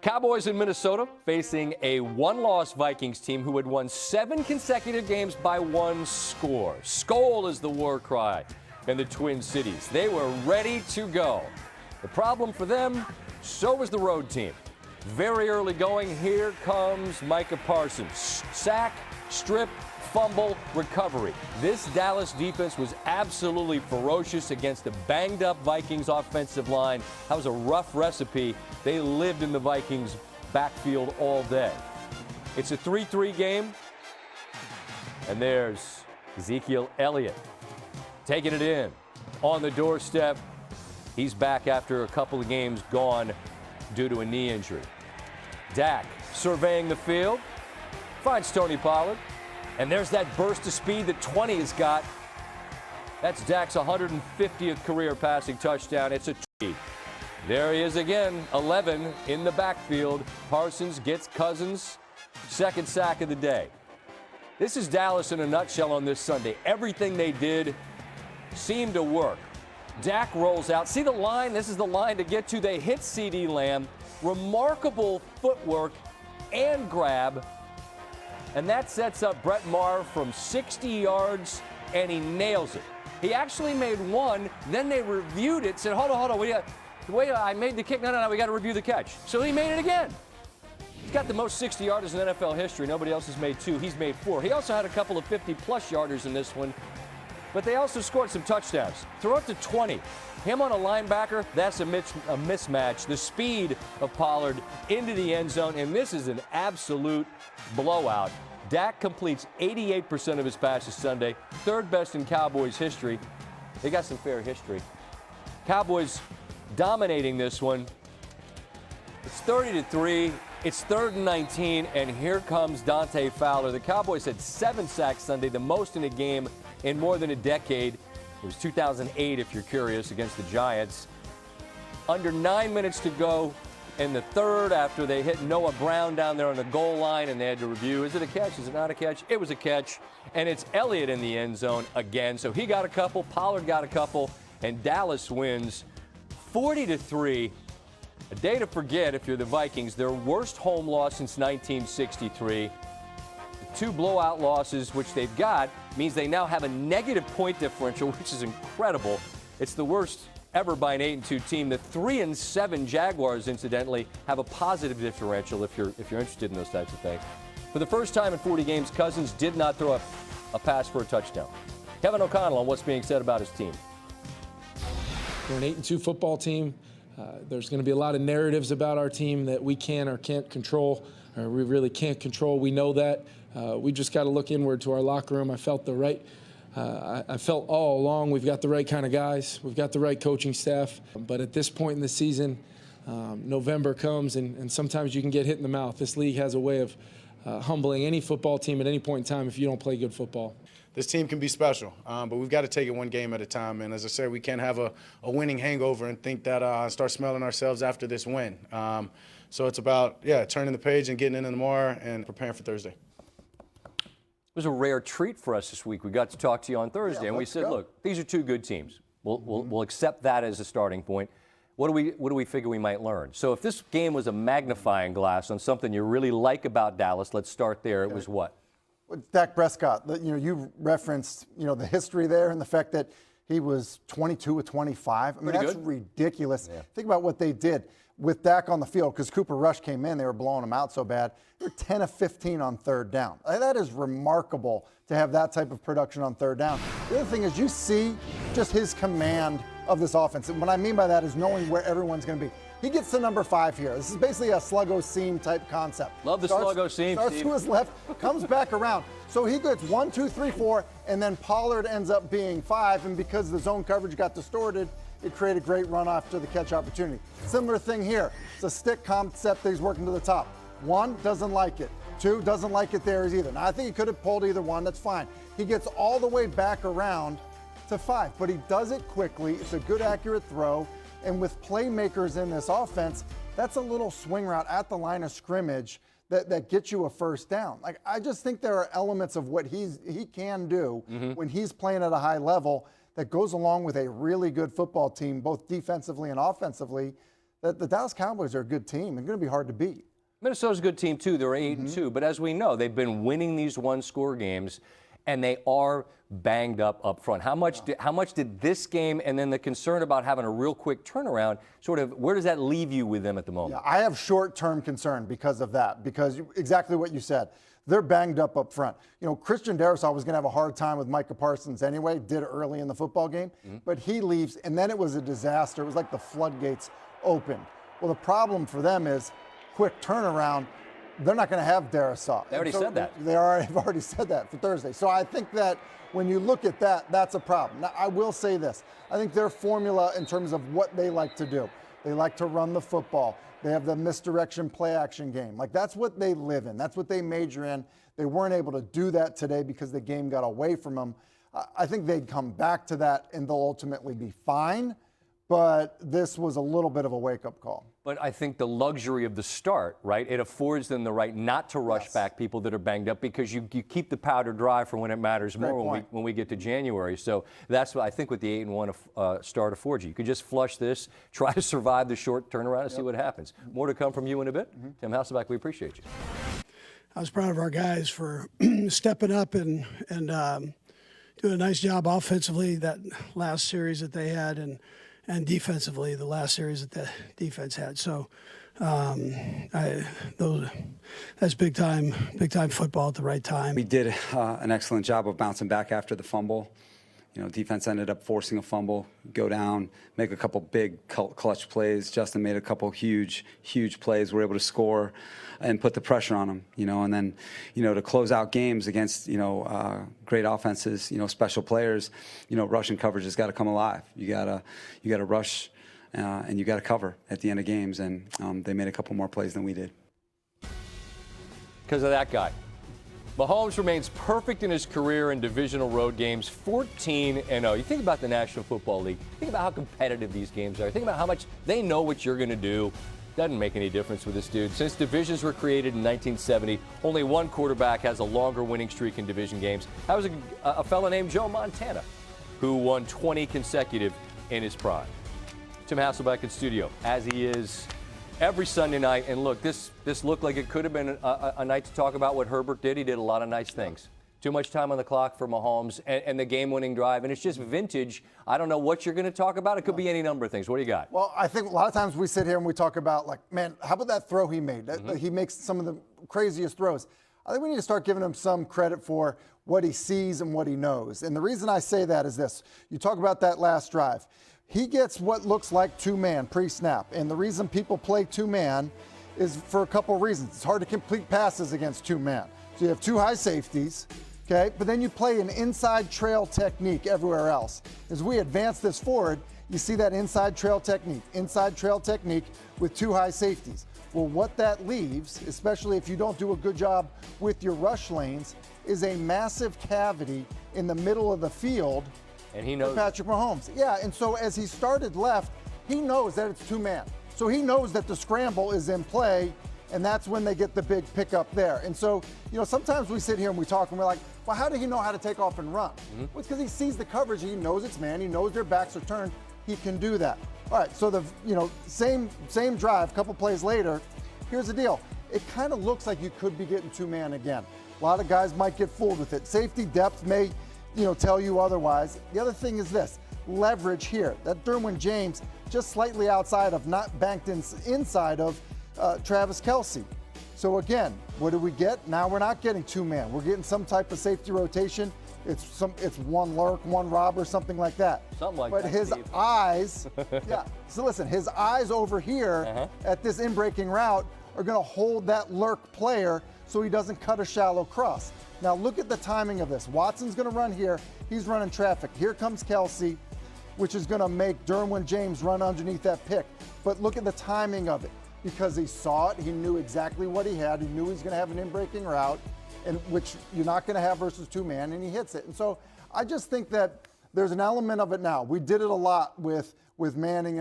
Cowboys in Minnesota facing a one-loss Vikings team who had won 7 consecutive games by 1 score. Skol is the war cry in the Twin Cities. They were ready to go. The problem for them, so was the road team. Very early going, here comes Micah Parsons. Sack, strip, fumble, recovery. This Dallas defense was absolutely ferocious against the banged-up Vikings offensive line. That was a rough recipe. They lived in the Vikings backfield all day. It's a 3-3 game, and there's Ezekiel Elliott taking it in on the doorstep. He's back after a couple of games gone due to a knee injury. Dak surveying the field, finds Tony Pollard. And there's that burst of speed that 20 has got. That's Dak's 150th career passing touchdown. It's a 20. There he is again, 11 in the backfield. Parsons gets Cousins' second sack of the day. This is Dallas in a nutshell on this Sunday. Everything they did seemed to work. Dak rolls out. See the line? This is the line to get to. They hit CeeDee Lamb. Remarkable footwork and grab. And that sets up Brett Maher from 60 yards, and he nails it. He actually made one, then they reviewed it, said, hold on, the way I made the kick, no, we got to review the catch. So he made it again. He's got the most 60-yarders in NFL history. Nobody else has made 2. He's made 4. He also had a couple of 50-plus yarders in this one, but they also scored some touchdowns. Throw it to 20. Him on a linebacker, that's a mismatch. The speed of Pollard into the end zone, and this is an absolute blowout. Dak completes 88% of his passes Sunday, third best in Cowboys history. They got some fair history. Cowboys dominating this one. It's 30-3. It's 3rd and 19, and here comes Dante Fowler. The Cowboys had 7 sacks Sunday, the most in a game in more than a decade. It was 2008, if you're curious, against the Giants. Under 9 minutes to go in the third after they hit Noah Brown down there on the goal line, and they had to review, is it a catch, is it not a catch? It was a catch, and it's Elliott in the end zone again. So he got a couple, Pollard got a couple, and Dallas wins 40-3. A day to forget if you're the Vikings. Their worst home loss since 1963. The 2 blowout losses, which they've got, means they now have a negative point differential, which is incredible. It's the worst ever by an 8-2 team. The 3-7 Jaguars, incidentally, have a positive differential if you're interested in those types of things. For the first time in 40 games, Cousins did not throw a pass for a touchdown. Kevin O'Connell on what's being said about his team. We're an 8-2 football team. There's going to be a lot of narratives about our team that we can or can't control, or we really can't control. We know that. We just got to look inward to our locker room. I felt I felt all along we've got the right kind of guys. We've got the right coaching staff. But at this point in the season, November comes, and sometimes you can get hit in the mouth. This league has a way of humbling any football team at any point in time if you don't play good football. This team can be special, but we've got to take it one game at a time. And as I said, we can't have a winning hangover and think that start smelling ourselves after this win. So it's about, turning the page and getting in tomorrow and preparing for Thursday. It was a rare treat for us this week. We got to talk to you on Thursday, and we said, look, these are 2 good teams. We'll accept that as a starting point. What do we figure we might learn? So if this game was a magnifying glass on something you really like about Dallas, let's start there. It was what? Dak Prescott, you referenced, the history there and the fact that he was 22 with 25. I mean, that's ridiculous. Yeah. Think about what they did with Dak on the field, because Cooper Rush came in, they were blowing him out so bad. They're 10 of 15 on 3rd down. That is remarkable to have that type of production on 3rd down. The other thing is you see just his command of this offense. And what I mean by that is knowing where everyone's going to be. He gets to number 5 here. This is basically a sluggo seam type concept. Love the sluggo seam, Starts Steve. to his left, comes back around. So he gets 1, 2, 3, 4, and then Pollard ends up being 5. And because the zone coverage got distorted, it created a great run after the catch opportunity. Similar thing here. It's a stick concept that he's working to the top. 1, doesn't like it. 2, doesn't like it there either. Now, I think he could have pulled either one. That's fine. He gets all the way back around to 5, but he does it quickly. It's a good, accurate throw. And with playmakers in this offense, that's a little swing route at the line of scrimmage that gets you a first down. Like, I just think there are elements of what he can do when he's playing at a high level that goes along with a really good football team, both defensively and offensively, that the Dallas Cowboys are a good team and going to be hard to beat. Minnesota's a good team, too. They're 8-2. But as we know, they've been winning these one-score games, and they are banged up front. How much did this game and then the concern about having a real quick turnaround, sort of, where does that leave you with them at the moment? Yeah, I have short-term concern because of that, because exactly what you said. They're banged up front. You know, Christian Darrisaw was going to have a hard time with Micah Parsons anyway, did early in the football game, but he leaves, and then it was a disaster. It was like the floodgates opened. Well, the problem for them is quick turnaround. They're not going to have Darrisaw. They already said that. Have already said that for Thursday. So I think that when you look at that, that's a problem. Now, I will say this. I think their formula in terms of what they like to do, they like to run the football. They have the misdirection play-action game. Like, that's what they live in. That's what they major in. They weren't able to do that today because the game got away from them. I think they'd come back to that, and they'll ultimately be fine. But this was a little bit of a wake-up call. But I think the luxury of the start, right, it affords them the right not to rush back people that are banged up, because you keep the powder dry for when it matters more when we get to January. So that's what I think what the 8-1 start affords you. You could just flush this, try to survive the short turnaround and see what happens. More to come from you in a bit. Tim Hasselbeck, we appreciate you. I was proud of our guys for stepping up and doing a nice job offensively that last series that they had, and defensively, the last series that the defense had. So that's big time football at the right time. We did an excellent job of bouncing back after the fumble. You know, defense ended up forcing a fumble, go down, make a couple big clutch plays. Justin made a couple huge plays. We're able to score and put the pressure on them, you know, and then, you know, to close out games against, you know, great offenses, you know, special players, you know, rushing coverage has got to come alive. You gotta rush and you got to cover at the end of games, and they made a couple more plays than we did. Because of that guy. Mahomes remains perfect in his career in divisional road games, 14-0. You think about the National Football League. Think about how competitive these games are. Think about how much they know what you're going to do. Doesn't make any difference with this dude. Since divisions were created in 1970, only one quarterback has a longer winning streak in division games. That was a fella named Joe Montana, who won 20 consecutive in his prime. Tim Hasselbeck in studio, as he is every Sunday night. And look, this looked like it could have been a night to talk about what Herbert did. He did a lot of nice things. Too much time on the clock for Mahomes and the game-winning drive. And it's just vintage. I don't know what you're going to talk about. It could be any number of things. What do you got? Well, I think a lot of times we sit here and we talk about, like, man, how about that throw he made? He makes some of the craziest throws. I think we need to start giving him some credit for what he sees and what he knows. And the reason I say that is this. You talk about that last drive. He gets what looks like two-man pre-snap. And the reason people play two-man is for a couple of reasons. It's hard to complete passes against two-man. So you have two high safeties, okay? But then you play an inside trail technique everywhere else. As we advance this forward, you see that inside trail technique with two high safeties. Well, what that leaves, especially if you don't do a good job with your rush lanes, is a massive cavity in the middle of the field. And he knows Patrick Mahomes. Yeah, and so as he started left, he knows that it's two-man. So he knows that the scramble is in play, and that's when they get the big pickup there. And so, you know, sometimes we sit here and we talk and we're like, well, how did he know how to take off and run? Well, it's because he sees the coverage. He knows it's man. He knows their backs are turned. He can do that. All right, so same drive, a couple plays later. Here's the deal. It kind of looks like you could be getting two-man again. A lot of guys might get fooled with it. Safety depth may, tell you otherwise. The other thing is this, leverage here. That Derwin James just slightly outside of, not banked inside of Travis Kelce. So again, what do we get? Now we're not getting two-man. We're getting some type of safety rotation. It's one lurk, one robber, something like that. Something like that. But his eyes, yeah. So listen, his eyes over here at this in-breaking route are going to hold that lurk player so he doesn't cut a shallow cross. Now look at the timing of this. Watson's going to run here. He's running traffic. Here comes Kelce, which is going to make Derwin James run underneath that pick. But look at the timing of it. Because he saw it, he knew exactly what he had. He knew he was going to have an in-breaking route, and which you're not going to have versus two-man, and he hits it. And so I just think that there's an element of it now. We did it a lot with Manning.